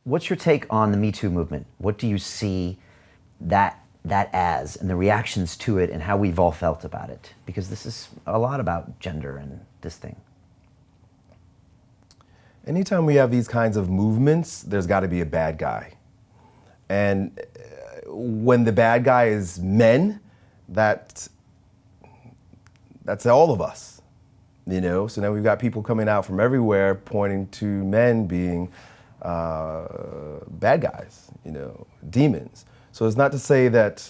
what's your take on the Me Too movement? What do you see that as, and the reactions to it, and how we've all felt about it? Because this is a lot about gender and this thing. Anytime we have these kinds of movements, there's got to be a bad guy. And when the bad guy is men, that's all of us, you know? So now we've got people coming out from everywhere pointing to men being bad guys, you know, demons. So it's not to say that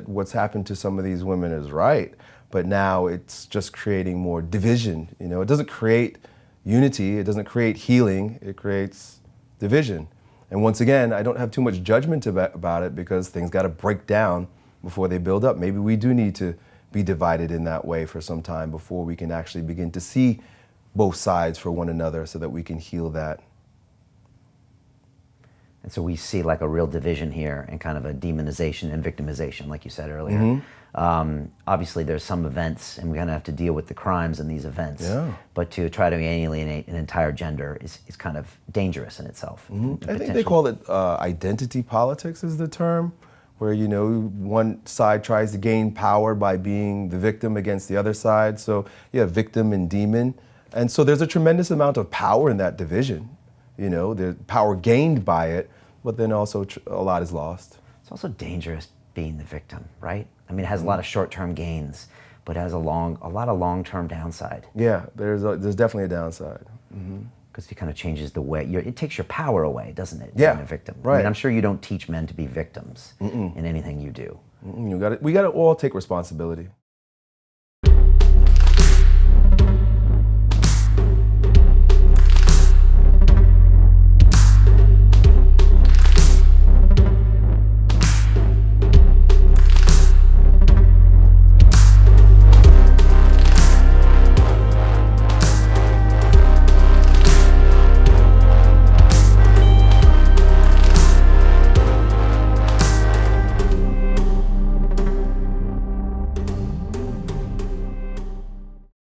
what's happened to some of these women is right, but now it's just creating more division. You know, it doesn't create unity, it doesn't create healing, it creates division. And once again, I don't have too much judgment about it, because things got to break down before they build up. Maybe we do need to be divided in that way for some time before we can actually begin to see both sides for one another, so that we can heal that. And so we see like a real division here, and kind of a demonization and victimization, like you said earlier. Obviously there's some events, and we kind of have to deal with the crimes in these events. Yeah. But to try to alienate an entire gender is kind of dangerous in itself. I think they call it identity politics is the term, where, you know, one side tries to gain power by being the victim against the other side. So yeah, victim and demon. And so there's a tremendous amount of power in that division. You know, there's power gained by it, but then also a lot is lost. It's also dangerous being the victim, right? I mean, it has a lot of short-term gains, but it has a lot of long-term downside. Yeah, there's definitely a downside. Because it kind of changes the way, it takes your power away, doesn't it? Yeah, being a victim. right. I mean, I'm sure you don't teach men to be victims in anything you do. We got to all take responsibility.